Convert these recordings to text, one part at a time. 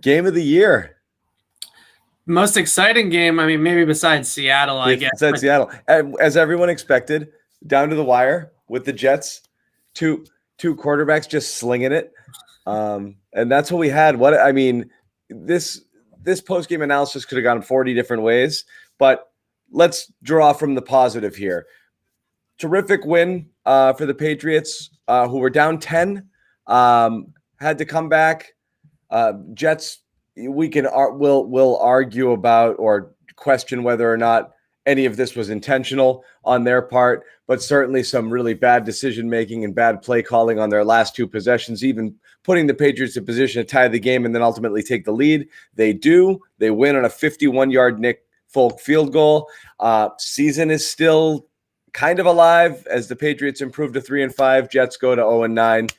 Game of the year. Most exciting game, I mean, maybe besides Seattle, I guess. Besides Seattle. As everyone expected, down to the wire with the Jets. Two quarterbacks just slinging it. And that's what we had. This post-game analysis could have gone 40 different ways, but let's draw from the positive here. Terrific win for the Patriots, who were down 10, had to come back. Jets, we'll argue about or question whether or not any of this was intentional on their part, but certainly some really bad decision-making and bad play calling on their last two possessions, even putting the Patriots in position to tie the game and then ultimately take the lead. They do. They win on a 51-yard Nick Folk field goal. Season is still kind of alive as the Patriots improve to 3-5. Jets go to 0-9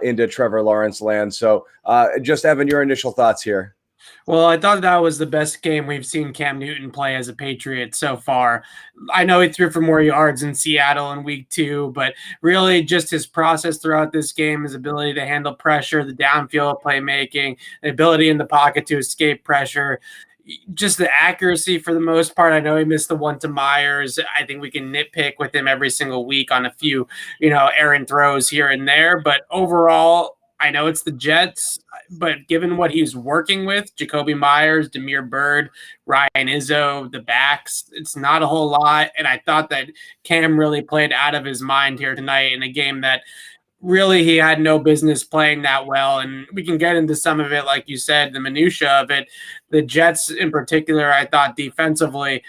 into Trevor Lawrence land. So just Evan, your initial thoughts here. Well, I thought that was the best game we've seen Cam Newton play as a Patriot so far. I know he threw for more yards in Seattle in week 2, but really just his process throughout this game, his ability to handle pressure, the downfield playmaking, the ability in the pocket to escape pressure, just the accuracy for the most part. I know he missed the one to Meyers. I think we can nitpick with him every single week on a few, errant throws here and there. But overall, I know it's the Jets, but given what he's working with, Jakobi Meyers, Damiere Byrd, Ryan Izzo, the backs, it's not a whole lot. And I thought that Cam really played out of his mind here tonight in a game that really he had no business playing that well. And we can get into some of it, like you said, the minutia of it. The Jets in particular, I thought defensively,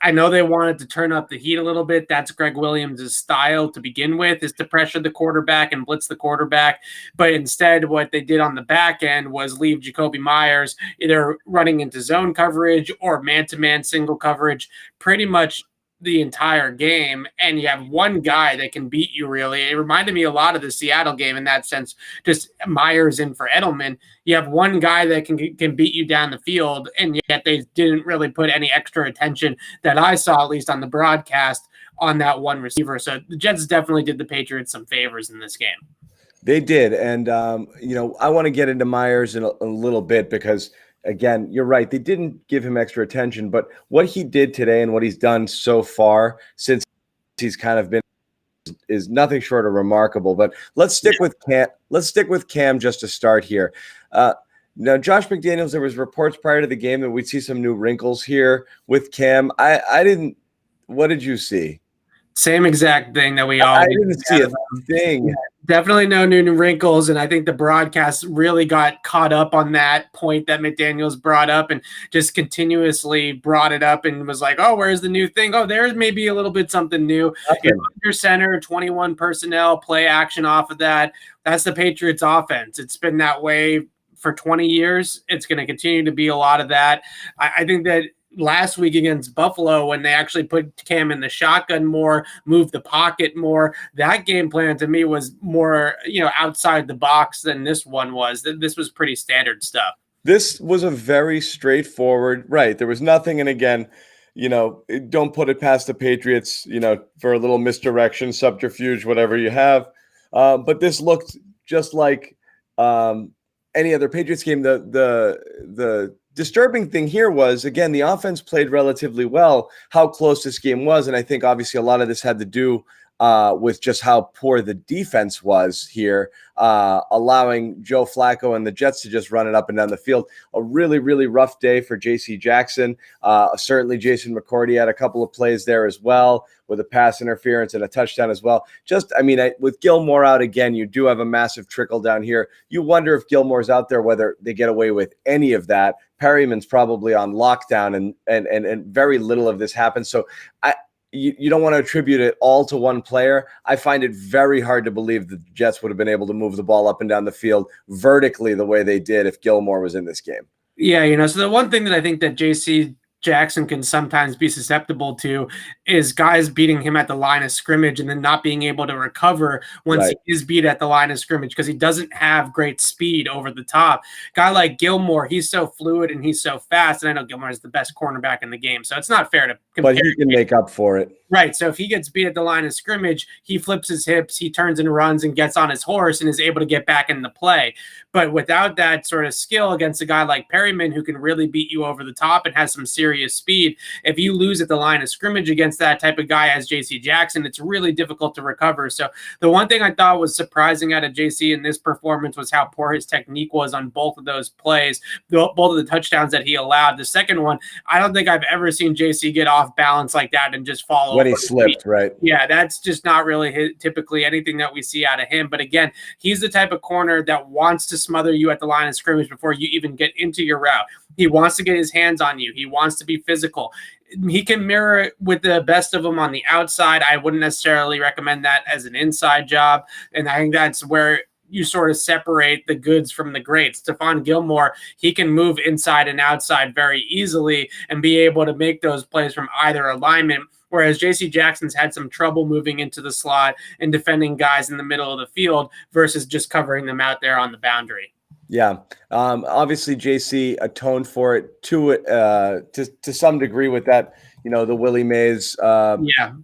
I know they wanted to turn up the heat a little bit. That's Greg Williams' style to begin with, is to pressure the quarterback and blitz the quarterback. But instead, what they did on the back end was leave Jakobi Meyers either running into zone coverage or man-to-man single coverage pretty much the entire game, and you have one guy that can beat you, really. It reminded me a lot of the Seattle game in that sense, just Myers in for Edelman. You have one guy that can beat you down the field, and yet they didn't really put any extra attention that I saw, at least on the broadcast, on that one receiver. So the Jets definitely did the Patriots some favors in this game. They did, and I want to get into Myers in a little bit because – again, you're right. They didn't give him extra attention, but what he did today and what he's done so far since he's kind of been is nothing short of remarkable. But let's stick with Cam. Let's stick with Cam just to start here. Now, Josh McDaniels, there was reports prior to the game that we'd see some new wrinkles here with Cam. I didn't. What did you see? Same exact thing that we all. I didn't see a thing. Definitely no new wrinkles, and I think the broadcast really got caught up on that point that McDaniels brought up and just continuously brought it up and was like, oh, where's the new thing? Oh, there's maybe a little bit something new. Under center, 21 personnel, play action off of that. That's the Patriots offense. It's been that way for 20 years. It's going to continue to be a lot of that. I think that last week against Buffalo, when they actually put Cam in the shotgun more, moved the pocket more, that game plan to me was more, outside the box than this one was. This was pretty standard stuff. This was a very straightforward, right. There was nothing. And again, don't put it past the Patriots, for a little misdirection, subterfuge, whatever you have. But this looked just like any other Patriots game. The disturbing thing here was, again, the offense played relatively well, how close this game was. And I think obviously a lot of this had to do with just how poor the defense was here, allowing Joe Flacco and the Jets to just run it up and down the field. A really, really rough day for J.C. Jackson. Certainly Jason McCourty had a couple of plays there as well, with a pass interference and a touchdown as well. With Gilmore out again, you do have a massive trickle down here. You wonder if Gilmore's out there, whether they get away with any of that. Perryman's probably on lockdown, and very little of this happens. So you don't want to attribute it all to one player. I find it very hard to believe the Jets would have been able to move the ball up and down the field vertically the way they did if Gilmore was in this game. Yeah, so the one thing that I think that JC Jackson can sometimes be susceptible to is guys beating him at the line of scrimmage and then not being able to recover once Right. he is beat at the line of scrimmage because he doesn't have great speed over the top. Guy like Gilmore, he's so fluid and he's so fast. And I know Gilmore is the best cornerback in the game, so it's not fair to compare. But he can make up for it. Right. So if he gets beat at the line of scrimmage, he flips his hips, he turns and runs and gets on his horse and is able to get back in the play. But without that sort of skill against a guy like Perryman, who can really beat you over the top and has some serious speed, if you lose at the line of scrimmage against that type of guy as JC Jackson, it's really difficult to recover. So the one thing I thought was surprising out of JC in this performance was how poor his technique was on both of those plays, both of the touchdowns that he allowed. The second one, I don't think I've ever seen JC get off balance like that and just fall over. When he slipped, right? Yeah, that's just not really typically anything that we see out of him. But again, he's the type of corner that wants to smother you at the line of scrimmage before you even get into your route. He wants to get his hands on you. He wants to be physical. He can mirror it with the best of them on the outside. I wouldn't necessarily recommend that as an inside job. And I think that's where you sort of separate the goods from the greats. Stephon Gilmore, he can move inside and outside very easily and be able to make those plays from either alignment. Whereas J.C. Jackson's had some trouble moving into the slot and defending guys in the middle of the field versus just covering them out there on the boundary. Yeah. Obviously, JC atoned for it to some degree with that, the Willie Mays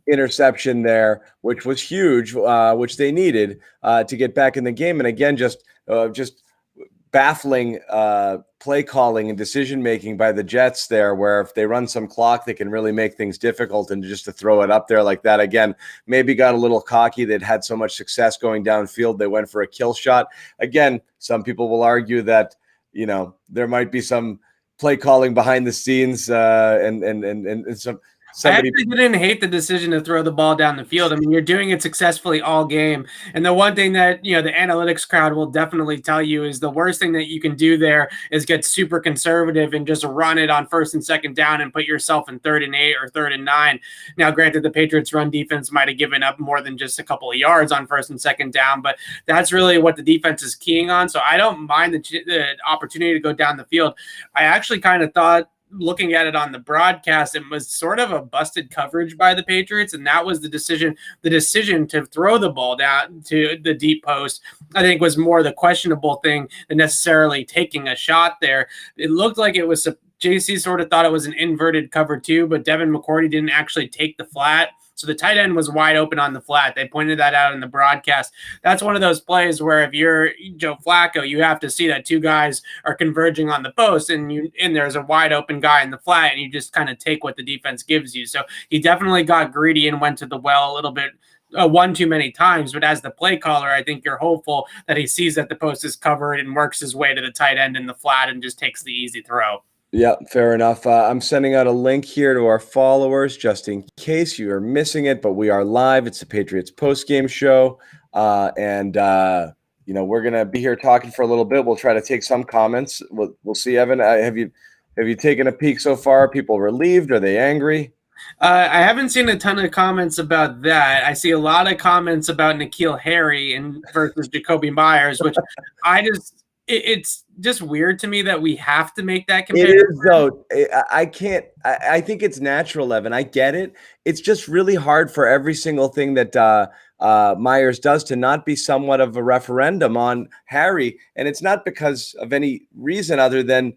interception there, which was huge, which they needed to get back in the game. And again, just baffling play calling and decision making by the Jets there, where if they run some clock, they can really make things difficult. And just to throw it up there like that again, maybe got a little cocky. They'd had so much success going downfield, they went for a kill shot. Again, some people will argue that there might be some play calling behind the scenes and some. I actually didn't hate the decision to throw the ball down the field. I mean, you're doing it successfully all game. And the one thing that, the analytics crowd will definitely tell you is the worst thing that you can do there is get super conservative and just run it on 1st and 2nd down and put yourself in 3rd and 8 or 3rd and 9. Now, granted, the Patriots run defense might have given up more than just a couple of yards on 1st and 2nd down, but that's really what the defense is keying on. So I don't mind the opportunity to go down the field. I actually kind of thought, looking at it on the broadcast, it was sort of a busted coverage by the Patriots, and that was the decision to throw the ball down to the deep post, I think, was more the questionable thing than necessarily taking a shot there. It looked like it was JC sort of thought it was an inverted cover too, but Devin McCourty didn't actually take the flat. So the tight end was wide open on the flat. They pointed that out in the broadcast. That's one of those plays where if you're Joe Flacco, you have to see that two guys are converging on the post and there's a wide open guy in the flat, and you just kind of take what the defense gives you. So he definitely got greedy and went to the well a little bit. One too many times, but as the play caller, I think you're hopeful that he sees that the post is covered and works his way to the tight end in the flat and just takes the easy throw. Yeah, fair enough. I'm sending out a link here to our followers just in case you are missing it, but we are live. It's the Patriots postgame show. And we're going to be here talking for a little bit. We'll try to take some comments. We'll see, Evan. Have you taken a peek so far? Are people relieved? Are they angry? I haven't seen a ton of comments about that. I see a lot of comments about N'Keal Harry versus Jakobi Meyers, which it's just weird to me that we have to make that comparison. It is, though. I can't. I think it's natural, Evan. I get it. It's just really hard for every single thing that Meyers does to not be somewhat of a referendum on Harry. And it's not because of any reason other than,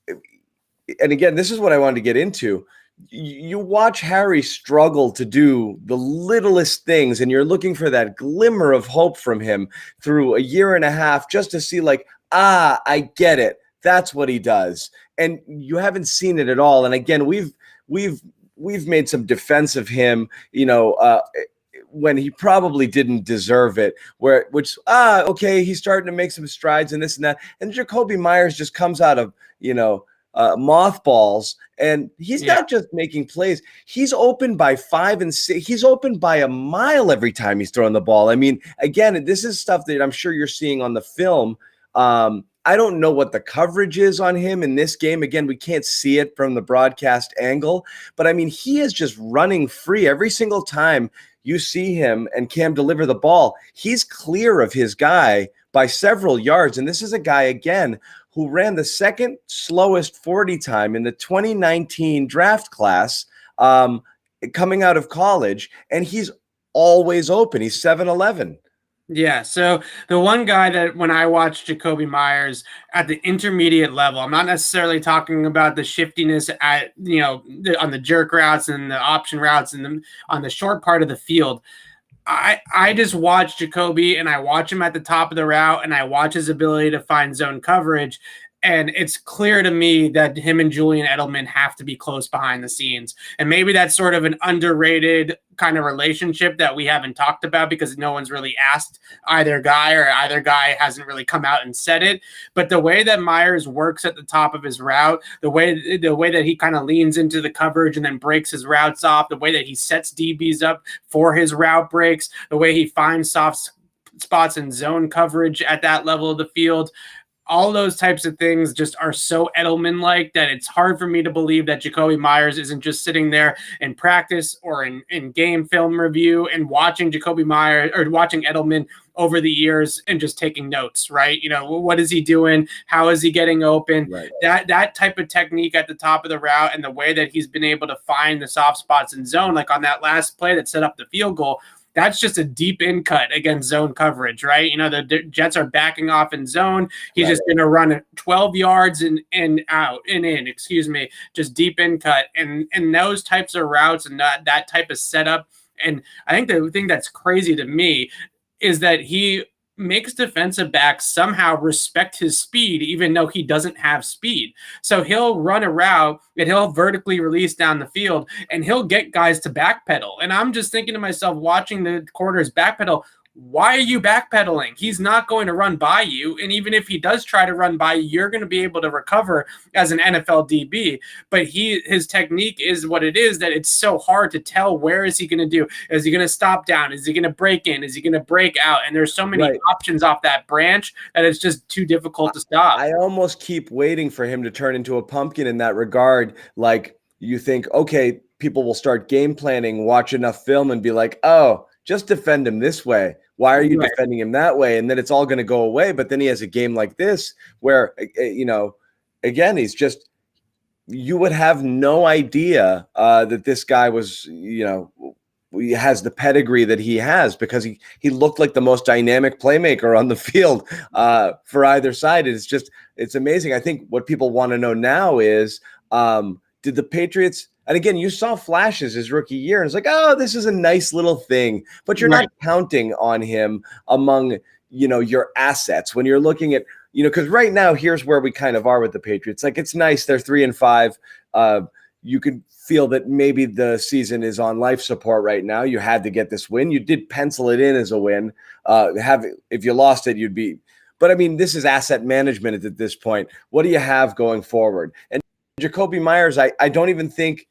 and again, this is what I wanted to get into. You watch Harry struggle to do the littlest things, and you're looking for that glimmer of hope from him through a year and a half just to see I get it. That's what he does. And you haven't seen it at all. And again, we've made some defense of him, when he probably didn't deserve it, okay, he's starting to make some strides and this and that. And Jakobi Meyers just comes out of, mothballs, and he's not just making plays. He's open by 5 and 6. He's open by a mile every time he's throwing the ball. I mean, again, this is stuff that I'm sure you're seeing on the film. I don't know what the coverage is on him in this game. Again, we can't see it from the broadcast angle, but I mean, he is just running free every single time you see him and Cam deliver the ball. He's clear of his guy by several yards. And this is a guy, again, who ran the second slowest 40 time in the 2019 draft class coming out of college. And he's always open. He's 7'11". Yeah, so the one guy that when I watch Jakobi Meyers at the intermediate level, I'm not necessarily talking about the shiftiness at on the jerk routes and the option routes and on the short part of the field. I just watch Jakobi and I watch him at the top of the route and I watch his ability to find zone coverage. And it's clear to me that him and Julian Edelman have to be close behind the scenes. And maybe that's sort of an underrated kind of relationship that we haven't talked about because no one's really asked either guy, or either guy hasn't really come out and said it. But the way that Meyers works at the top of his route, the way that he kind of leans into the coverage and then breaks his routes off, the way that he sets DBs up for his route breaks, the way he finds soft spots in zone coverage at that level of the field, all those types of things just are so Edelman-like that it's hard for me to believe that Jakobi Meyers isn't just sitting there in practice or in game film review and watching Jakobi Meyers or watching Edelman over the years and just taking notes, right? What is he doing? How is he getting open? Right. That type of technique at the top of the route and the way that he's been able to find the soft spots in zone, like on that last play that set up the field goal, that's just a deep in cut against zone coverage, right? The Jets are backing off in zone. He's just going to run 12 yards and out and in, just deep in cut. And those types of routes and that type of setup. And I think the thing that's crazy to me is that he makes defensive backs somehow respect his speed, even though he doesn't have speed. So he'll run a route and he'll vertically release down the field and he'll get guys to backpedal. And I'm just thinking to myself, watching the corners backpedal, why are you backpedaling? He's not going to run by you. And even if he does try to run by you, you're going to be able to recover as an NFL DB. But his technique is what it is, that it's so hard to tell where is he going to do. Is he going to stop down? Is he going to break in? Is he going to break out? And there's so many options off that branch that it's just too difficult to stop. I almost keep waiting for him to turn into a pumpkin in that regard. Like, you think, okay, people will start game planning, watch enough film and be like, oh, just defend him this way. Why are you defending him that way? And then it's all going to go away. But then he has a game like this where, again, he's just, you would have no idea that this guy was, he has the pedigree that he has because he looked like the most dynamic playmaker on the field for either side. It's amazing. I think what people want to know now is, did the Patriots, and again, you saw flashes his rookie year, and it's like, oh, this is a nice little thing, but you're not counting on him among, your assets when you're looking at, because right now, here's where we kind of are with the Patriots. Like, it's nice. They're 3-5. You could feel that maybe the season is on life support right now. You had to get this win. You did pencil it in as a win. If you lost it, you'd be, but I mean, this is asset management at this point. What do you have going forward? And Jakobi Meyers, I don't even think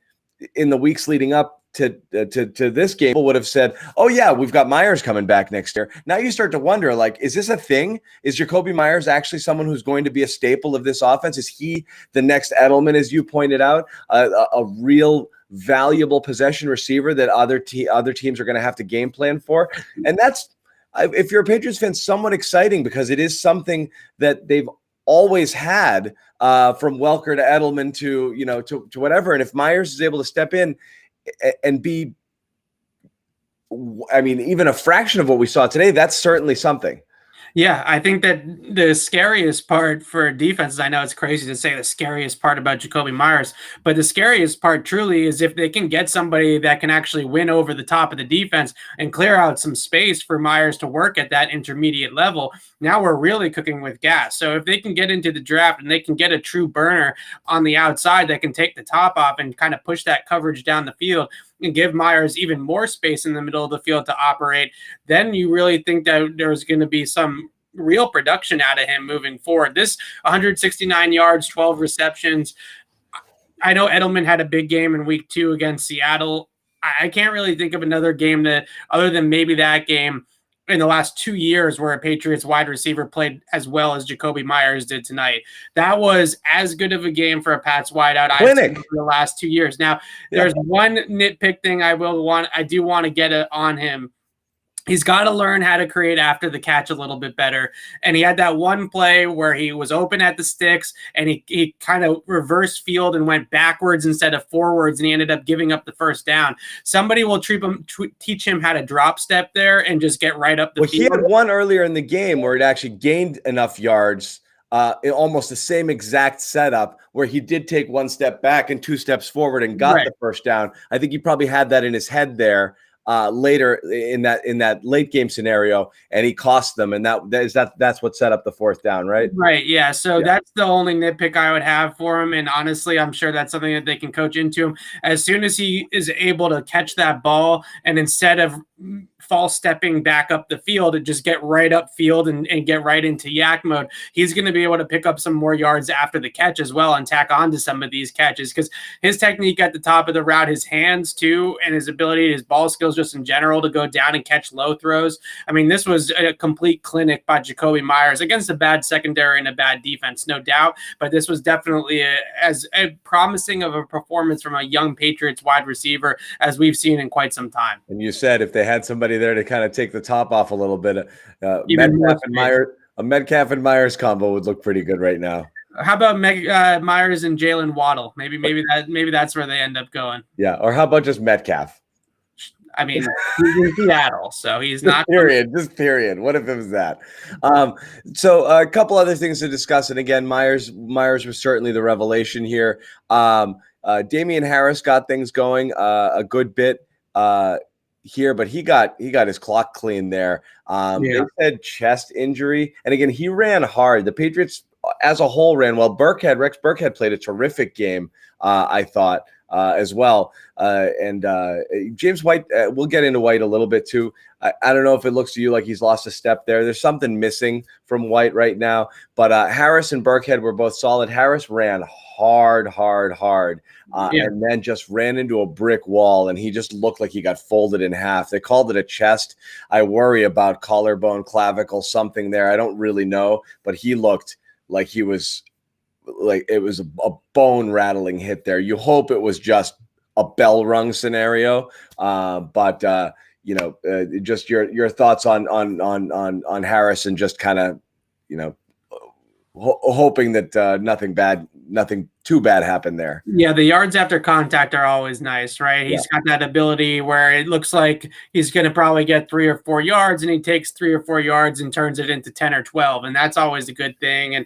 in the weeks leading up to this game, people would have said, oh yeah, we've got Meyers coming back next year. Now you start to wonder, like, is this a thing? Is Jakobi Meyers actually someone who's going to be a staple of this offense? Is he the next Edelman, as you pointed out, a real valuable possession receiver that other teams are going to have to game plan for? And that's, if you're a Patriots fan, somewhat exciting because it is something that they've always had from Welker to Edelman to whatever. And if Meyers is able to step in and be, I mean, even a fraction of what we saw today, that's certainly something. Yeah, I think that the scariest part for defenses, I know it's crazy to say the scariest part about Jakobi Meyers, but the scariest part truly is if they can get somebody that can actually win over the top of the defense and clear out some space for Meyers to work at that intermediate level. Now we're really cooking with gas. So if they can get into the draft and they can get a true burner on the outside that can take the top off and kind of push that coverage down the field and give Meyers even more space in the middle of the field to operate, then you really think that there's going to be some real production out of him moving forward. This 169 yards, 12 receptions. I know Edelman had a big game in week 2 against Seattle. I can't really think of another game that, other than maybe that game, in the last 2 years where a Patriots wide receiver played as well as Jakobi Meyers did tonight. That was as good of a game for a Pats wideout I've seen for the last 2 years. Now, there's one nitpick thing I do want to get on him. He's got to learn how to create after the catch a little bit better. And he had that one play where he was open at the sticks and he kind of reversed field and went backwards instead of forwards, and he ended up giving up the first down. Somebody will teach him how to drop step there and just get right up the field. He had one earlier in the game where it actually gained enough yards, in almost the same exact setup, where he did take one step back and 2 steps forward and got the first down. I think he probably had that in his head there. Later in that late game scenario, and he cost them, and that's what set up the 4th down, right? Right, yeah. So that's the only nitpick I would have for him, and honestly, I'm sure that's something that they can coach into him. As soon as he is able to catch that ball, and instead of false stepping back up the field and just get right up field and get right into yak mode, he's going to be able to pick up some more yards after the catch as well and tack on to some of these catches, because his technique at the top of the route, his hands too, and his ability, his ball skills just in general to go down and catch low throws. I mean, this was a complete clinic by Jakobi Meyers against a bad secondary and a bad defense, no doubt, but this was definitely as promising of a performance from a young Patriots wide receiver as we've seen in quite some time. And you said if they had somebody there to kind of take the top off a little bit, a Metcalf and Myers combo would look pretty good right now. How about Myers and Jalen Waddle? Maybe that's where they end up going. Yeah, or how about just Metcalf? I mean, he's in Seattle, so he's not. Just period. What if it was that? So a couple other things to discuss, and again, Myers was certainly the revelation here. Damian Harris got things going a good bit here, but he got his clock clean there. They said chest injury, and again, he ran hard. The Patriots as a whole ran well. Rex Burkhead played a terrific game, I thought, as well. And James White, we'll get into White a little bit too. I don't know if it looks to you like he's lost a step there. There's something missing from White right now. But Harris and Burkhead were both solid. Harris ran hard, and then just ran into a brick wall, and he just looked like he got folded in half. They called it a chest. I worry about collarbone, clavicle, something there. I don't really know, but he looked like he was like it was a bone rattling hit there. You hope it was just a bell rung scenario, but just your thoughts on Harris, and just kind of hoping that nothing too bad happened there. Yeah, the yards after contact are always nice, right? He's got that ability where it looks like he's going to probably get 3 or 4 yards, and he takes 3 or 4 yards and turns it into 10 or 12, and that's always a good thing. And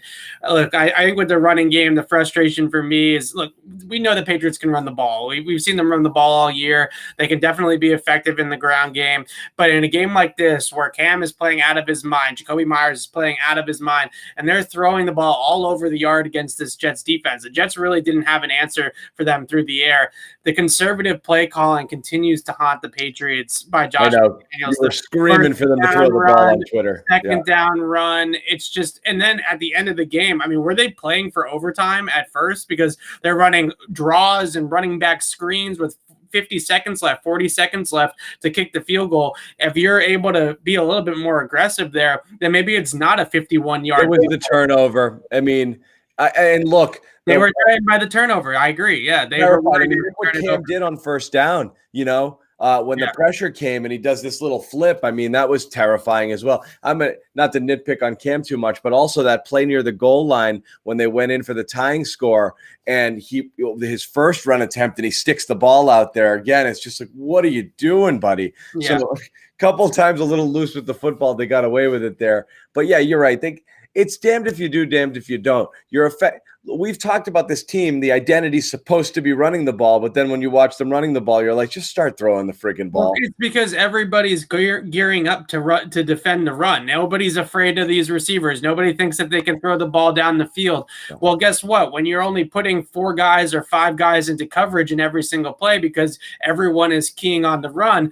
look, I think with the running game, the frustration for me is, look, we know the Patriots can run the ball. We've seen them run the ball all year. They can definitely be effective in the ground game, but in a game like this where Cam is playing out of his mind, Jakobi Meyers is playing out of his mind, and they're throwing the ball all over the yard against this Jets defense. The Jets really didn't have an answer for them through the air. The conservative play calling continues to haunt the Patriots by Josh McDaniels. You were screaming for them to throw the ball on Twitter. Second down run. It's just, and then at the end of the game, I mean, were they playing for overtime at first? Because they're running draws and running back screens with 50 seconds left, 40 seconds left to kick the field goal. If you're able to be a little bit more aggressive there, then maybe it's not a 51-yard. It was the turnover. I mean, and look, they were threatened by the turnover. I agree. Yeah, they were. I mean, what Cam did on first down, when the pressure came and he does this little flip, I mean, that was terrifying as well. Not to nitpick on Cam too much, but also that play near the goal line when they went in for the tying score, and his first run attempt, and he sticks the ball out there again. It's just like, what are you doing, buddy? Yeah. So a couple times a little loose with the football, they got away with it there. But yeah, you're right. It's damned if you do, damned if you don't. We've talked about this team. The identity's supposed to be running the ball, but then when you watch them running the ball, you're like, just start throwing the freaking ball. Well, it's because everybody's gearing up to defend the run. Nobody's afraid of these receivers. Nobody thinks that they can throw the ball down the field. Well, guess what? When you're only putting 4 guys or 5 guys into coverage in every single play because everyone is keying on the run,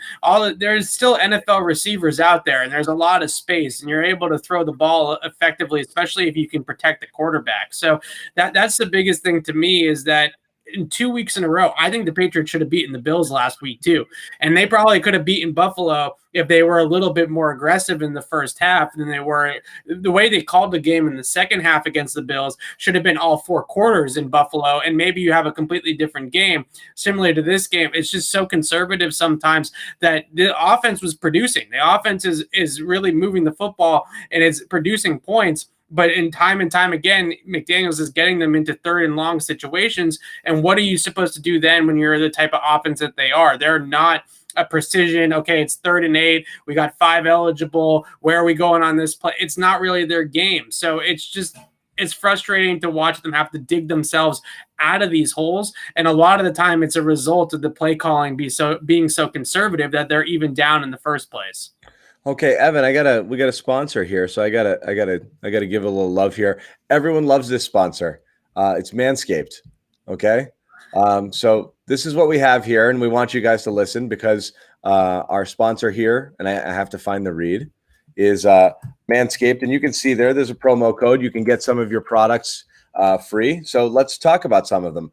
there's still NFL receivers out there, and there's a lot of space, and you're able to throw the ball effectively, especially if you can protect the quarterback. So that's the biggest thing to me, is that in 2 weeks in a row. I think the Patriots should have beaten the Bills last week too. And they probably could have beaten Buffalo if they were a little bit more aggressive in the first half than they were. The way they called the game in the second half against the Bills should have been all 4 quarters in Buffalo, and maybe you have a completely different game. Similar to this game, it's just so conservative sometimes that the offense was producing. The offense is really moving the football and it's producing points. But in time and time again, McDaniels is getting them into 3rd and long situations. And what are you supposed to do then when you're the type of offense that they are? They're not a precision. Okay, it's 3rd and 8. We got 5 eligible. Where are we going on this play? It's not really their game. So it's frustrating to watch them have to dig themselves out of these holes. And a lot of the time it's a result of the play calling being so conservative that they're even down in the first place. Okay, Evan, we got a sponsor here, so I gotta give a little love here. Everyone loves this sponsor. It's Manscaped. Okay, so this is what we have here, and we want you guys to listen because our sponsor here, and I have to find the read, is Manscaped, and you can see there's a promo code. You can get some of your products free. So let's talk about some of them.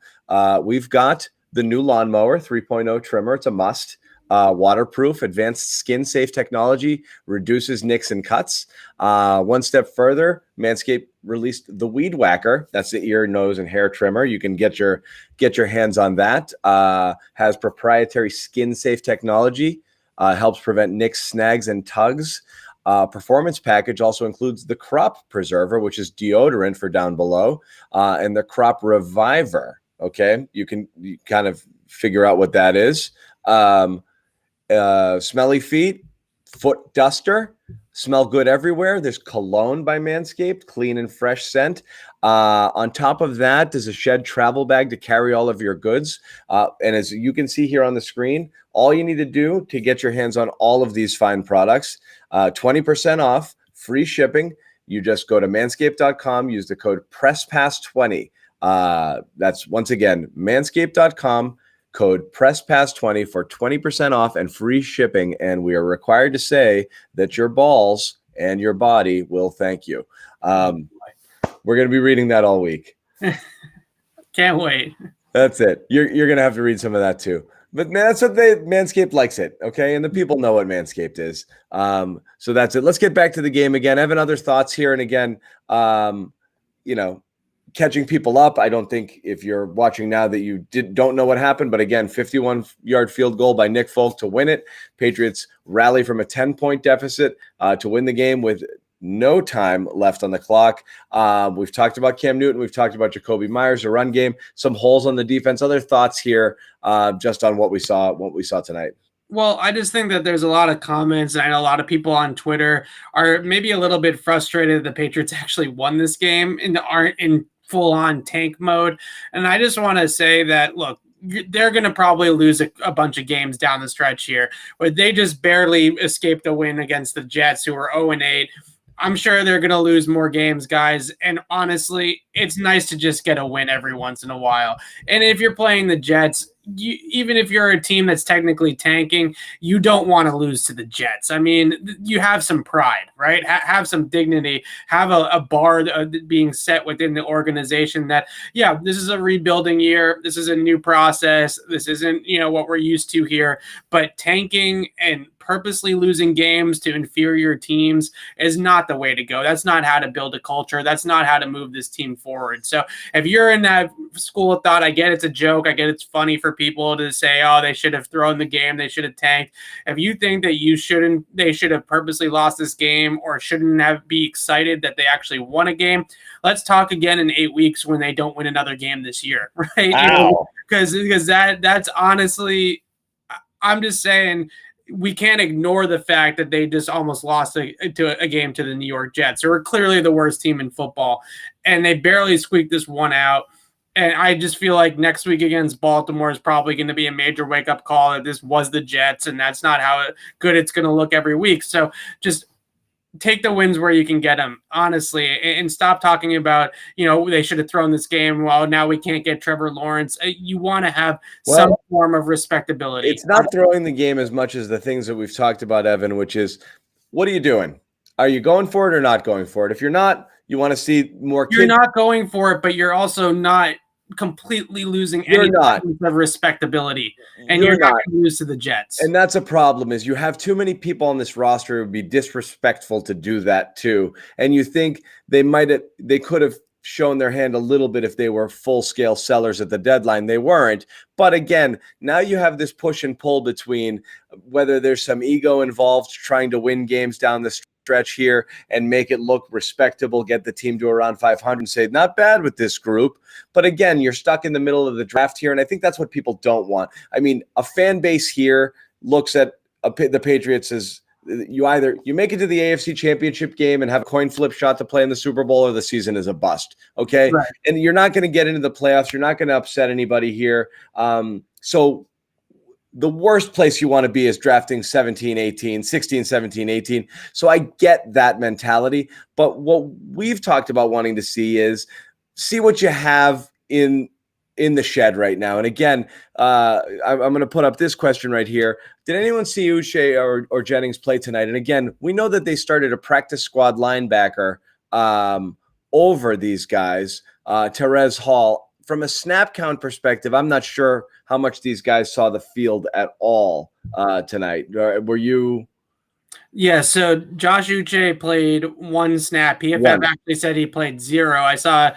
We've got the new lawnmower 3.0 trimmer. It's a must. Waterproof, advanced skin-safe technology, reduces nicks and cuts. One step further, Manscaped released the Weed Whacker. That's the ear, nose, and hair trimmer. You can get your hands on that. Has proprietary skin-safe technology. Helps prevent nicks, snags, and tugs. Performance package also includes the Crop Preserver, which is deodorant for down below, and the Crop Reviver. Okay, you kind of figure out what that is. Smelly feet, foot duster, smell good everywhere. There's cologne by Manscaped, clean and fresh scent. On top of that, there's a shed travel bag to carry all of your goods. And as you can see here on the screen, all you need to do to get your hands on all of these fine products, 20% off, free shipping. You just go to manscaped.com, use the code PRESSPASS20. That's once again, manscaped.com. Code PRESSPASS20 for 20% off and free shipping. And we are required to say that your balls and your body will thank you. We're going to be reading that all week. Can't wait. That's it. You're going to have to read some of that too. But that's what Manscaped likes it. Okay. And the people know what Manscaped is. So that's it. Let's get back to the game again. Evan, other thoughts here. And again, catching people up. I don't think if you're watching now that you don't know what happened, but again, 51-yard field goal by Nick Folk to win it. Patriots rally from a 10-point deficit to win the game with no time left on the clock. We've talked about Cam Newton. We've talked about Jakobi Meyers, the run game, some holes on the defense. Other thoughts here just on what we saw tonight. Well, I just think that there's a lot of comments, and I know a lot of people on Twitter are maybe a little bit frustrated that the Patriots actually won this game and aren't in full-on tank mode. And I just want to say that, look, they're going to probably lose a bunch of games down the stretch here, but they just barely escaped a win against the Jets, who were 0-8. I'm sure they're going to lose more games, guys. And honestly, it's nice to just get a win every once in a while. And if you're playing the Jets, even if you're a team that's technically tanking, you don't want to lose to the Jets. I mean, you have some pride, right? Have some dignity. Have a bar being set within the organization that, yeah, this is a rebuilding year. This is a new process. This isn't, what we're used to here. But tanking and purposely losing games to inferior teams is not the way to go. That's not how to build a culture. That's not how to move this team forward. So if you're in that school of thought, I get it's a joke. I get it's funny for people to say, oh, they should have thrown the game. They should have tanked. If you think that they should have purposely lost this game or shouldn't be excited that they actually won a game, let's talk again in 8 weeks when they don't win another game this year, right? Because that's honestly, I'm just saying, we can't ignore the fact that they just almost lost a game to the New York Jets, who are clearly the worst team in football, and they barely squeaked this one out. And I just feel like next week against Baltimore is probably going to be a major wake-up call that this was the Jets, and that's not how good it's going to look every week. So just take the wins where you can get them, honestly, and stop talking about, they should have thrown this game. Well, now we can't get Trevor Lawrence. You want to have some form of respectability. It's not throwing the game as much as the things that we've talked about, Evan, which is, what are you doing? Are you going for it or not going for it? If you're not, you want to see more. You're not going for it, but you're also not completely losing You're any not. semblance of respectability, and you're You're not not. going to lose to the Jets. And that's a problem, is you have too many people on this roster who would be disrespectful to do that too. And you think they could have shown their hand a little bit if they were full-scale sellers at the deadline. They weren't. But again, now you have this push and pull between whether there's some ego involved trying to win games down the stretch here and make it look respectable, get the team to around 500 and say, not bad with this group. But again, you're stuck in the middle of the draft here, and I think that's what people don't want. I mean, a fan base here looks at the Patriots as you make it to the AFC Championship game and have a coin flip shot to play in the Super Bowl, or the season is a bust. Okay, Right. and you're not going to get into the playoffs. You're not going to upset anybody here. So the worst place you want to be is drafting 17, 18, 16, 17, 18. So I get that mentality. But what we've talked about wanting to see what you have in the shed right now. And again, I'm going to put up this question right here. Did anyone see Uche or Jennings play tonight? And again, we know that they started a practice squad linebacker over these guys, Terez Hall. From a snap count perspective, I'm not sure how much these guys saw the field at all tonight. Were you? Yeah, so Josh Uche played one snap. PFF actually said he played 0. I saw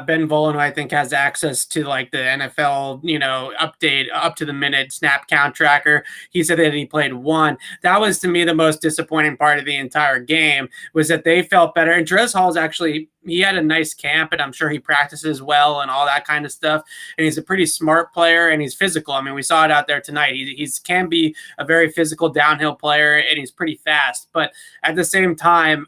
Ben Volen, who I think has access to like the NFL, update up to the minute snap count tracker. He said that he played 1. That was to me the most disappointing part of the entire game, was that they felt better. And Terez Hall's actually, he had a nice camp, and I'm sure he practices well and all that kind of stuff. And he's a pretty smart player, and he's physical. I mean, we saw it out there tonight. He can be a very physical downhill player, and he's pretty fast. But at the same time,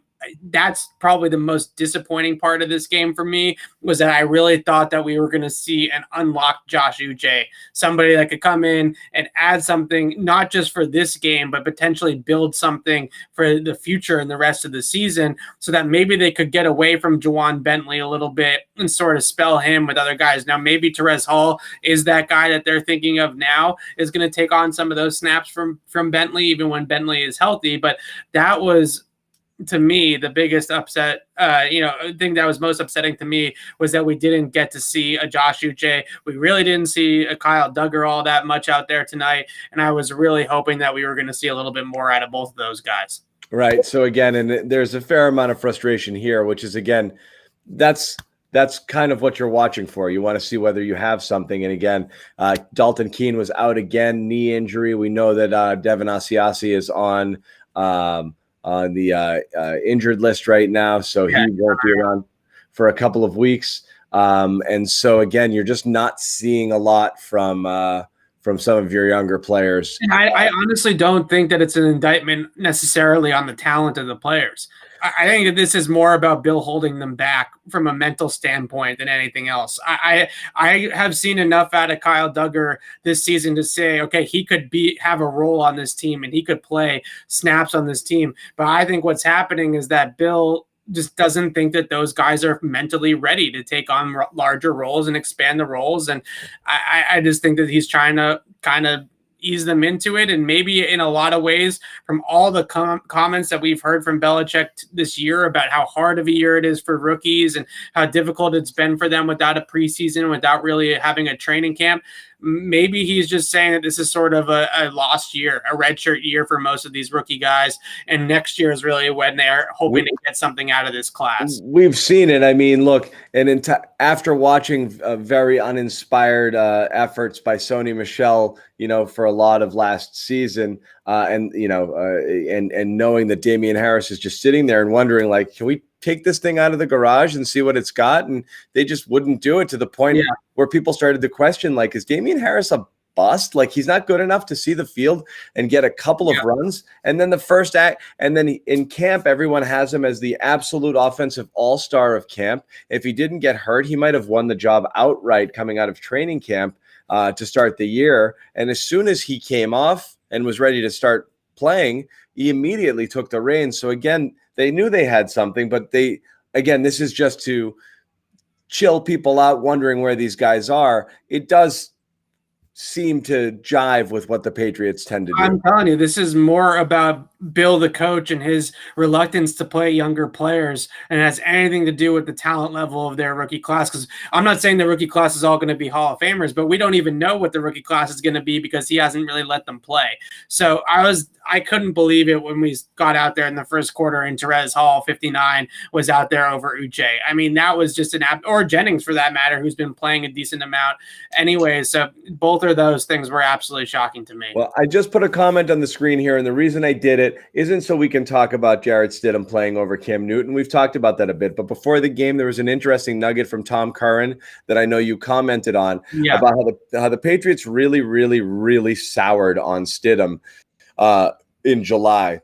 that's probably the most disappointing part of this game for me, was that I really thought that we were going to see an unlocked Josh Uche, somebody that could come in and add something, not just for this game, but potentially build something for the future and the rest of the season, so that maybe they could get away from Juwan Bentley a little bit and sort of spell him with other guys. Now, maybe Terez Hall is that guy that they're thinking of now, is going to take on some of those snaps from Bentley, even when Bentley is healthy. But that was, to me, the biggest upset, thing that was most upsetting to me, was that we didn't get to see a Josh Uche. We really didn't see a Kyle Duggar all that much out there tonight. And I was really hoping that we were going to see a little bit more out of both of those guys. Right. So again, and there's a fair amount of frustration here, which is, again, that's kind of what you're watching for. You want to see whether you have something. And again, Dalton Keene was out again, knee injury. We know that Devin Asiasi is on the injured list right now, so he won't be around for a couple of weeks. And so again, you're just not seeing a lot from some of your younger players. And I honestly don't think that it's an indictment necessarily on the talent of the players. I think that this is more about Bill holding them back from a mental standpoint than anything else. I have seen enough out of Kyle Duggar this season to say, okay, he could have a role on this team and he could play snaps on this team. But I think what's happening is that Bill just doesn't think that those guys are mentally ready to take on larger roles and expand the roles. And I just think that he's trying to kind of ease them into it. And maybe in a lot of ways, from all the comments that we've heard from Belichick this year about how hard of a year it is for rookies and how difficult it's been for them without a preseason, without really having a training camp, maybe he's just saying that this is sort of a lost year, a redshirt year for most of these rookie guys. And next year is really when they're hoping to get something out of this class. We've seen it. I mean, look, and after watching very uninspired efforts by Sony Michel, for a lot of last season, and knowing that Damian Harris is just sitting there and wondering, like, can we take this thing out of the garage and see what it's got? And they just wouldn't do it, to the point where people started to question, like, is Damian Harris a bust? Like, he's not good enough to see the field and get a couple of runs. And then the first act, and then in camp, everyone has him as the absolute offensive all-star of camp. If he didn't get hurt, he might have won the job outright coming out of training camp to start the year. And as soon as he came off and was ready to start playing, he immediately took the reins. So again, they knew they had something, but this is just to chill people out wondering where these guys are. It does seem to jive with what the Patriots tend to do. I'm telling you, this is more about Bill, the coach, and his reluctance to play younger players, and it has anything to do with the talent level of their rookie class. Because I'm not saying the rookie class is all going to be Hall of Famers, but we don't even know what the rookie class is going to be because he hasn't really let them play. So I couldn't believe it when we got out there in the first quarter and Terez Hall, 59, was out there over Uche. I mean, that was just or Jennings for that matter, who's been playing a decent amount anyway. So both of those things were absolutely shocking to me. Well, I just put a comment on the screen here, and the reason I did it isn't so we can talk about Jarrett Stidham playing over Cam Newton. We've talked about that a bit, but before the game, there was an interesting nugget from Tom Curran that I know you commented on about how the Patriots really, really, really soured on Stidham in July,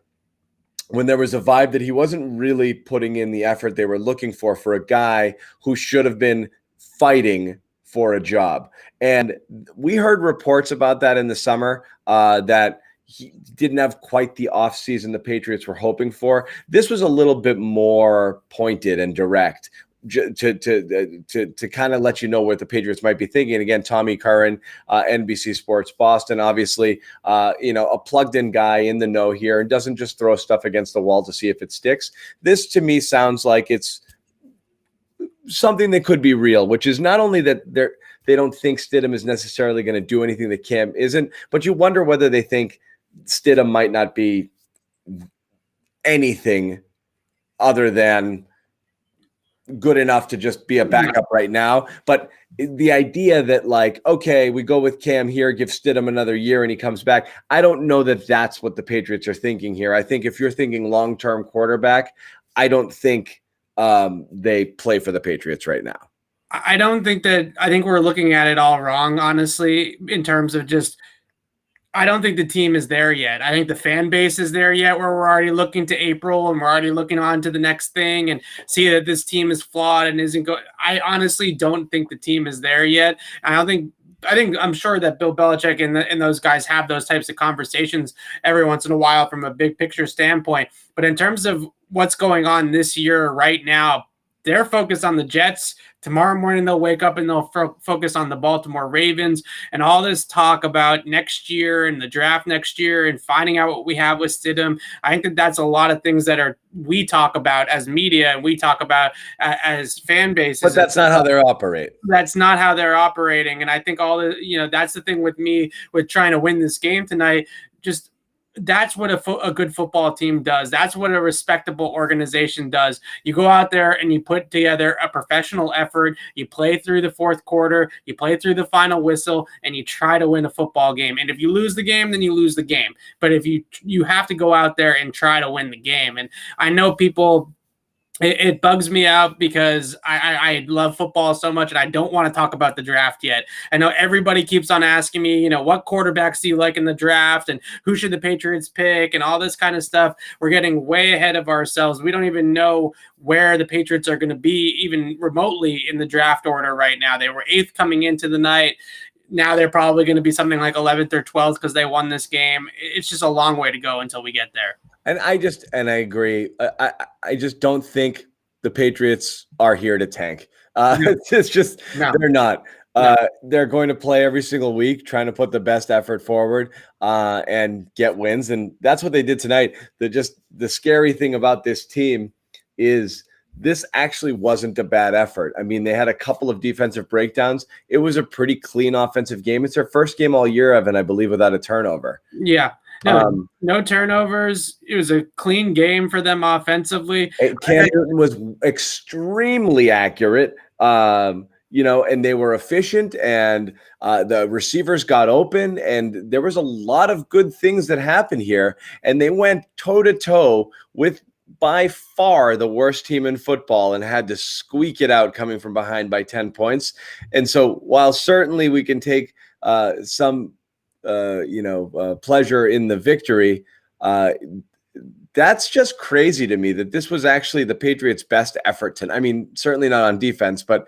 when there was a vibe that he wasn't really putting in the effort they were looking for a guy who should have been fighting for a job. And we heard reports about that in the summer, that he didn't have quite the offseason the Patriots were hoping for. This was a little bit more pointed and direct to kind of let you know what the Patriots might be thinking. And again, Tommy Curran, NBC Sports Boston, obviously, a plugged-in guy in the know here, and doesn't just throw stuff against the wall to see if it sticks. This, to me, sounds like it's something that could be real, which is not only that they don't think Stidham is necessarily going to do anything that Cam isn't, but you wonder whether they think Stidham might not be anything other than good enough to just be a backup right now. But the idea that, like, okay, we go with Cam here, give Stidham another year and he comes back, I don't know that that's what the Patriots are thinking here. I think if you're thinking long-term quarterback, I don't think they play for the Patriots right now. I think we're looking at it all wrong, honestly, in terms of just, I don't think the team is there yet. I think the fan base is there yet, where we're already looking to April and we're already looking on to the next thing and see that this team is flawed and isn't going. I honestly don't think the team is there yet. I'm sure that Bill Belichick and those guys have those types of conversations every once in a while from a big picture standpoint. But in terms of what's going on this year right now, they're focused on the Jets. Tomorrow morning, they'll wake up and they'll focus on the Baltimore Ravens, and all this talk about next year and the draft next year and finding out what we have with Stidham. I think that that's a lot of things that we talk about as media and we talk about as fan bases. But that's not how they operate. That's not how they're operating. And I think that's the thing with me with trying to win this game tonight. Just that's what a good football team does. That's what a respectable organization does. You go out there and you put together a professional effort. You play through the fourth quarter. You play through the final whistle, and you try to win a football game. And if you lose the game, then you lose the game. But if you have to go out there and try to win the game. And I know people, it bugs me out because I love football so much and I don't want to talk about the draft yet. I know everybody keeps on asking me, what quarterbacks do you like in the draft and who should the Patriots pick and all this kind of stuff. We're getting way ahead of ourselves. We don't even know where the Patriots are going to be even remotely in the draft order right now. They were 8th coming into the night. Now they're probably going to be something like 11th or 12th because they won this game. It's just a long way to go until we get there. And I agree. I just don't think the Patriots are here to tank. It's just they're not. They're going to play every single week, trying to put the best effort forward and get wins, and that's what they did tonight. The scary thing about this team is this actually wasn't a bad effort. I mean, they had a couple of defensive breakdowns. It was a pretty clean offensive game. It's their first game all year, Evan, I believe, without a turnover. Yeah. No turnovers. It was a clean game for them offensively. Cam Newton was extremely accurate, and they were efficient, and the receivers got open, and there was a lot of good things that happened here, and they went toe-to-toe with by far the worst team in football and had to squeak it out coming from behind by 10 points. And so while certainly we can take some pleasure in the victory, that's just crazy to me that this was actually the Patriots' best effort. I mean, certainly not on defense, but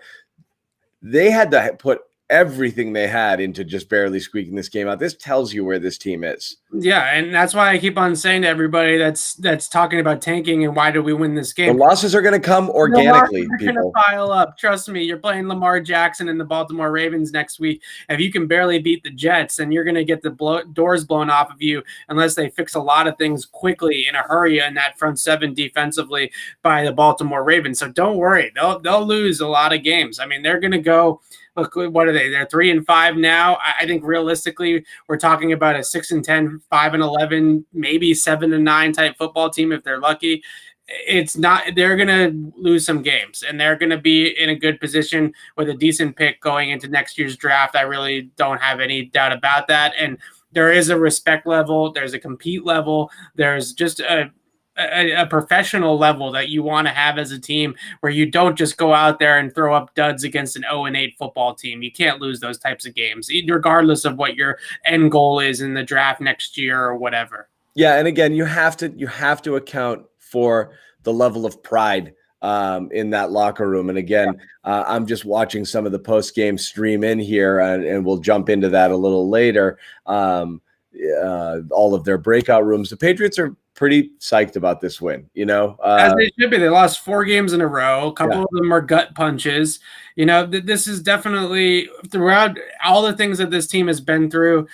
they had to put everything they had into just barely squeaking this game out. This tells you where this team is. Yeah, and that's why I keep on saying to everybody that's talking about tanking and why do we win this game. The losses are going to come organically, They're going to pile up. Trust me, you're playing Lamar Jackson and the Baltimore Ravens next week. If you can barely beat the Jets, then you're going to get the doors blown off of you unless they fix a lot of things quickly in a hurry in that front seven defensively by the Baltimore Ravens. So don't worry. They'll lose a lot of games. I mean, they're going to go – look, what are they? They're 3-5 now. I think realistically, we're talking about a 6-10, 5-11, maybe 7-9 type football team if they're lucky. It's not. They're going to lose some games, and they're going to be in a good position with a decent pick going into next year's draft. I really don't have any doubt about that. And there is a respect level. There's a compete level. There's just a professional level that you want to have as a team where you don't just go out there and throw up duds against an 0-8 football team. You can't lose those types of games, regardless of what your end goal is in the draft next year or whatever. Yeah, and again, you have to account for the level of pride in that locker room. And again, I'm just watching some of the post-game stream in here, and we'll jump into that a little later. All of their breakout rooms. The Patriots are pretty psyched about this win, as they should be. They lost 4 games in a row. A couple of them are gut punches. This is definitely throughout all the things that this team has been through.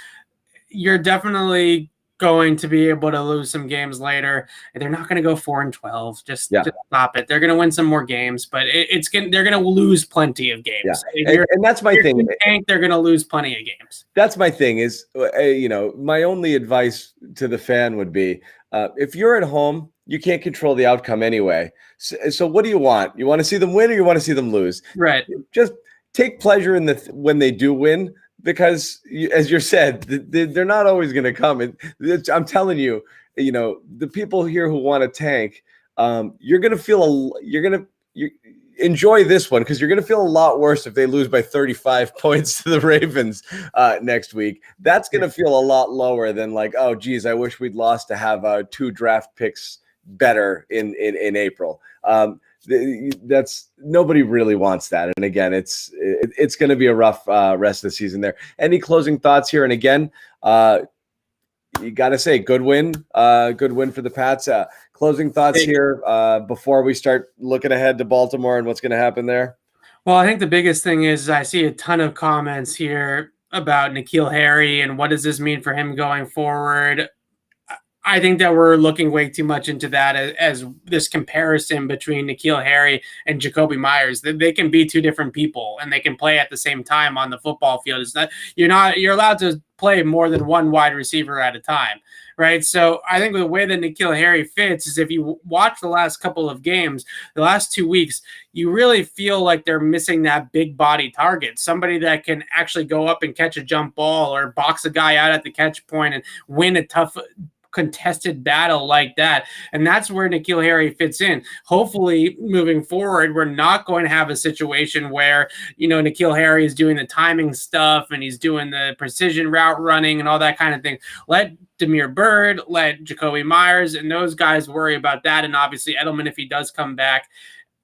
You're definitely going to be able to lose some games later. They're not going to go 4-12. Just stop it. They're going to win some more games, but they're going to lose plenty of games. Yeah. And that's my thing. They're going to lose plenty of games. That's my thing is, my only advice to the fan would be, if you're at home, you can't control the outcome anyway. So what do you want? You want to see them win or you want to see them lose? Right. Just take pleasure in when they do win, because as you said, they're not always going to come. I'm telling you, the people here who want to tank, you're going to enjoy this one, because you're going to feel a lot worse if they lose by 35 points to the Ravens next week. That's going to feel a lot lower than like, oh, geez, I wish we'd lost to have 2 draft picks better in April. That's nobody really wants that. And again, it's going to be a rough rest of the season there. Any closing thoughts here? And again, you got to say good win for the Pats. Closing thoughts here before we start looking ahead to Baltimore and what's going to happen there. Well, I think the biggest thing is I see a ton of comments here about N'Keal Harry and what does this mean for him going forward. I think that we're looking way too much into that as this comparison between N'Keal Harry and Jakobi Meyers. They can be 2 different people and they can play at the same time on the football field. It's not you're allowed to play more than one wide receiver at a time, right? So I think the way that N'Keal Harry fits is if you watch the last couple of games, the last 2 weeks, you really feel like they're missing that big body target, somebody that can actually go up and catch a jump ball or box a guy out at the catch point and win a tough contested battle like that. And that's where N'Keal Harry fits in. Hopefully moving forward, we're not going to have a situation where, N'Keal Harry is doing the timing stuff and he's doing the precision route running and all that kind of thing. Let Damiere Byrd, let Jakobi Meyers and those guys worry about that. And obviously Edelman, if he does come back,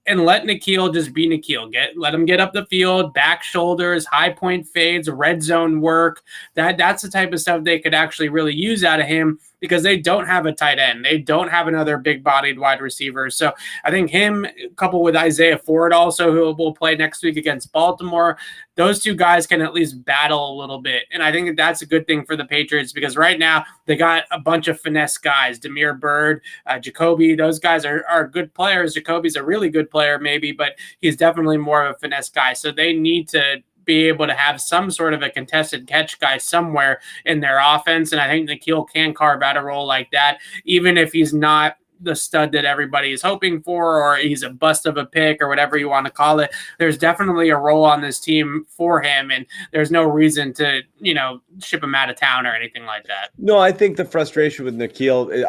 and let N'Keal just be N'Keal. Let him get up the field, back shoulders, high point fades, red zone work. That's the type of stuff they could actually really use out of him, because they don't have a tight end. They don't have another big-bodied wide receiver. So I think him, coupled with Isaiah Ford also, who will play next week against Baltimore, those 2 guys can at least battle a little bit. And I think that's a good thing for the Patriots, because right now they got a bunch of finesse guys, Damiere Byrd, Jakobi. Those guys are good players. Jacoby's a really good player maybe, but he's definitely more of a finesse guy. So they need to be able to have some sort of a contested catch guy somewhere in their offense. And I think N'Keal can carve out a role like that, even if he's not the stud that everybody is hoping for, or he's a bust of a pick or whatever you want to call it. There's definitely a role on this team for him, and there's no reason to, ship him out of town or anything like that. No, I think the frustration with N'Keal,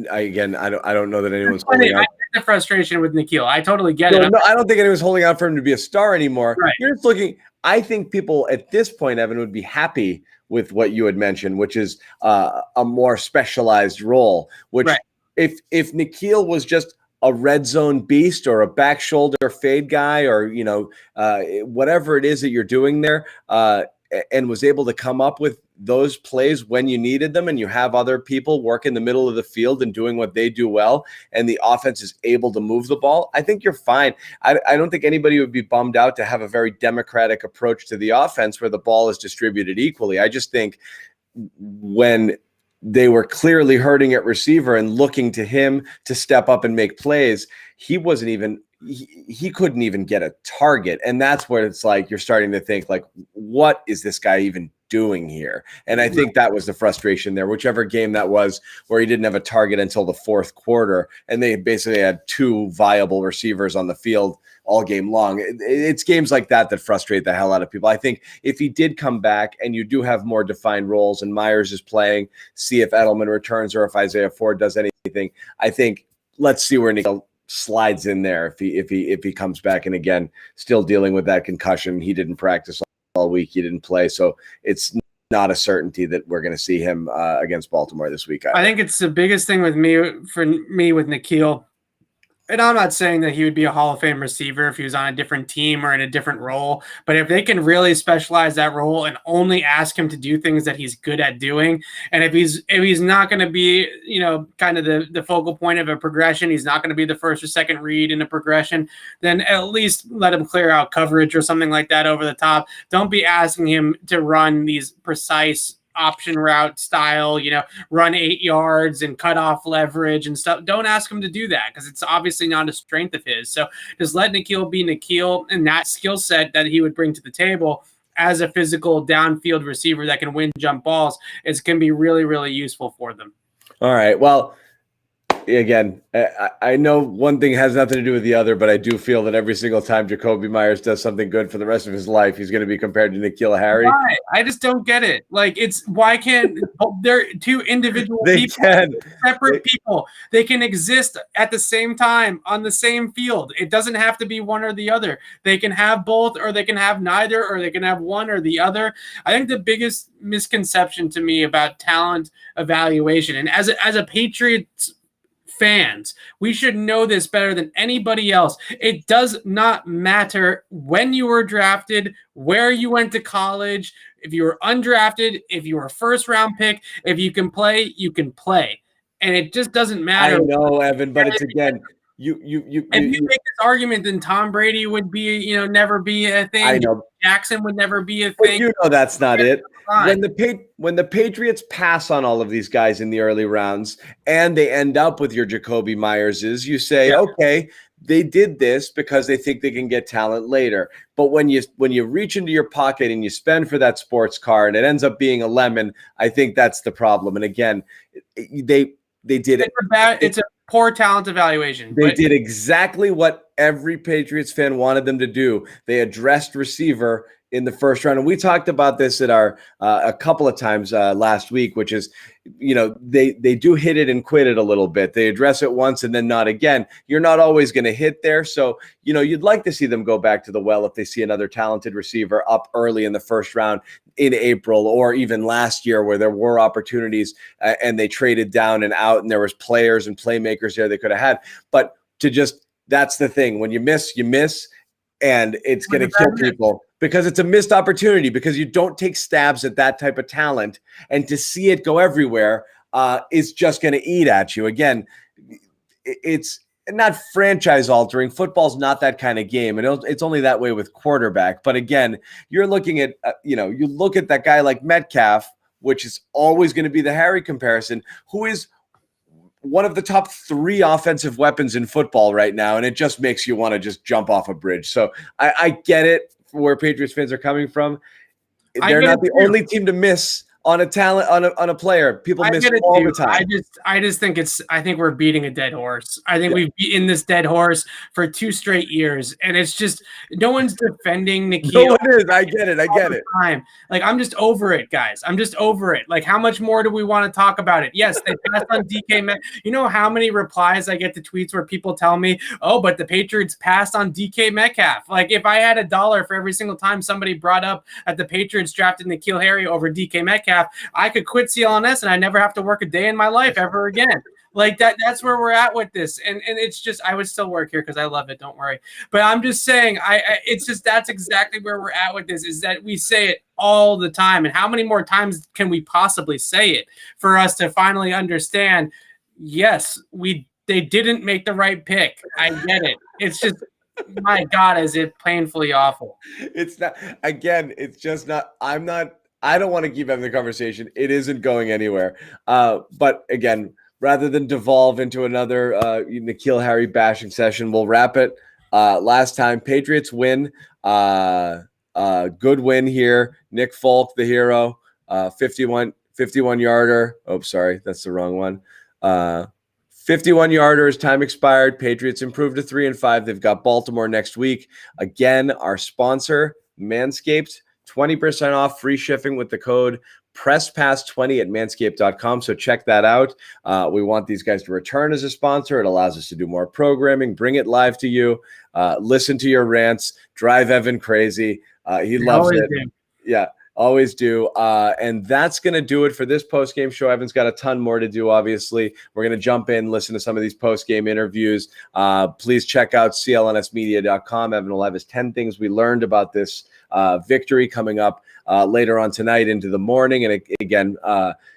I don't know that anyone's holding out. I get the frustration with N'Keal. I totally get it. No, I don't think anyone's holding out for him to be a star anymore. Right. You're just looking. I think people at this point, Evan, would be happy with what you had mentioned, which is a more specialized role, which if N'Keal was just a red zone beast or a back shoulder fade guy, or whatever it is that you're doing there, and was able to come up with those plays when you needed them, and you have other people work in the middle of the field and doing what they do well, and the offense is able to move the ball, I think you're fine. I don't think anybody would be bummed out to have a very democratic approach to the offense where the ball is distributed equally. I just think when they were clearly hurting at receiver and looking to him to step up and make plays, he couldn't even get a target. And that's where it's like you're starting to think, like, what is this guy even doing here? And I think that was the frustration there, whichever game that was, where he didn't have a target until the fourth quarter, and they basically had two viable receivers on the field all game long. It's games like that that frustrate the hell out of people. I think if he did come back and you do have more defined roles and Meyers is playing, see if Edelman returns or if Isaiah Ford does anything, I think let's see where Nikhil slides in there if he comes back. And again, still dealing with that concussion. He didn't practice all week. He didn't play. So it's not a certainty that we're going to see him against Baltimore this week. I think it's the biggest thing with Nikhil. And I'm not saying that he would be a Hall of Fame receiver if he was on a different team or in a different role, but if they can really specialize that role and only ask him to do things that he's good at doing, and if he's not going to be, kind of the focal point of a progression, he's not going to be the first or second read in a progression, then at least let him clear out coverage or something like that over the top. Don't be asking him to run these precise option route style, run 8 yards and cut off leverage and stuff. Don't ask him to do that because it's obviously not a strength of his. So just let Nikhil be Nikhil, and that skill set that he would bring to the table as a physical downfield receiver that can win jump balls can be really, really useful for them. All right. Well, again, I know one thing has nothing to do with the other, but I do feel that every single time Jakobi Meyers does something good for the rest of his life, he's going to be compared to N'Keal Harry. Why? I just don't get it. Like, why can't they're two individual people, separate people. They can exist at the same time on the same field. It doesn't have to be one or the other. They can have both, or they can have neither, or they can have one or the other. I think the biggest misconception to me about talent evaluation, and as a Patriots fans, we should know this better than anybody else. It does not matter when you were drafted, where you went to college, if you were undrafted, if you were a first round pick. If you can play, you can play. And it just doesn't matter. I know, Evan, but it's again, if you make this argument, then Tom Brady would be, never be a thing. I know. Jackson would never be a But thing. That's not it. When the Patriots pass on all of these guys in the early rounds and they end up with your Jakobi Meyerses, you say, okay, they did this because they think they can get talent later. But when you reach into your pocket and you spend for that sports car and it ends up being a lemon, I think that's the problem. And again, they did it. It's a poor talent evaluation. They did exactly what every Patriots fan wanted them to do. They addressed receiver in the first round. And we talked about this at our a couple of times last week, which is, they do hit it and quit it a little bit. They address it once and then not again. You're not always going to hit there. So, you'd like to see them go back to the well if they see another talented receiver up early in the first round in April, or even last year where there were opportunities and they traded down and out and there was players and playmakers there they could have had. But that's the thing. When you miss, and it's going to kill people. Because it's a missed opportunity, because you don't take stabs at that type of talent, and to see it go everywhere is just going to eat at you. Again, it's not franchise altering. Football's not that kind of game, and it's only that way with quarterback. But again, you're looking at, you look at that guy like Metcalf, which is always going to be the Harry comparison, who is one of the top 3 offensive weapons in football right now, and it just makes you want to just jump off a bridge. So I get it. Where Patriots fans are coming from, they're not the only team to miss on a talent on a player. People miss all the time. I just think I think we're beating a dead horse. I think we've beaten this dead horse for 2 straight years, and it's just no one's defending N'Keal. No one is. I get it. Time. Like, I'm just over it, guys. I'm just over it. Like, how much more do we want to talk about it? Yes, they passed on DK Metcalf. You know how many replies I get to tweets where people tell me, "Oh, but the Patriots passed on DK Metcalf." Like, if I had $1 for every single time somebody brought up that the Patriots drafted N'Keal Harry over DK Metcalf, I could quit CLNS and I never have to work a day in my life ever again. Like that's where we're at with this. And it's just, I would still work here because I love it. Don't worry. But I'm just saying, it's just, that's exactly where we're at with this, is that we say it all the time. And how many more times can we possibly say it for us to finally understand? Yes, they didn't make the right pick. I get it. It's just, my God, is it painfully awful. It's not, again, it's just not, I don't want to keep having the conversation. It isn't going anywhere. But again, rather than devolve into another N'Keal Harry bashing session, we'll wrap it. Last time, Patriots win. Good win here. Nick Folk, the hero, 51 yarder. Oh, sorry, that's the wrong one. 51 yarders, time expired. Patriots improved to 3-5. They've got Baltimore next week. Again, our sponsor, Manscaped, 20% off, free shipping with the code PressPass20 at manscaped.com. So check that out. We want these guys to return as a sponsor. It allows us to do more programming, bring it live to you, listen to your rants, drive Evan crazy. He loves it. Do. Yeah. Always do. And that's going to do it for this post-game show. Evan's got a ton more to do, obviously. We're going to jump in, listen to some of these post-game interviews. Please check out clnsmedia.com. Evan will have his 10 things we learned about this victory coming up later on tonight into the morning. And again,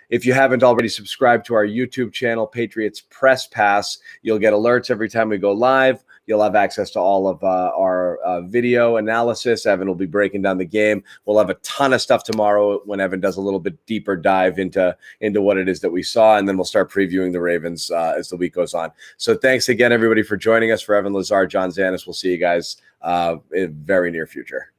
if you haven't already subscribed to our YouTube channel, Patriots Press Pass, you'll get alerts every time we go live. You'll have access to all of our video analysis. Evan will be breaking down the game. We'll have a ton of stuff tomorrow when Evan does a little bit deeper dive into what it is that we saw, and then we'll start previewing the Ravens as the week goes on. So thanks again, everybody, for joining us. For Evan, Lazar, John Zanis, we'll see you guys in very near future.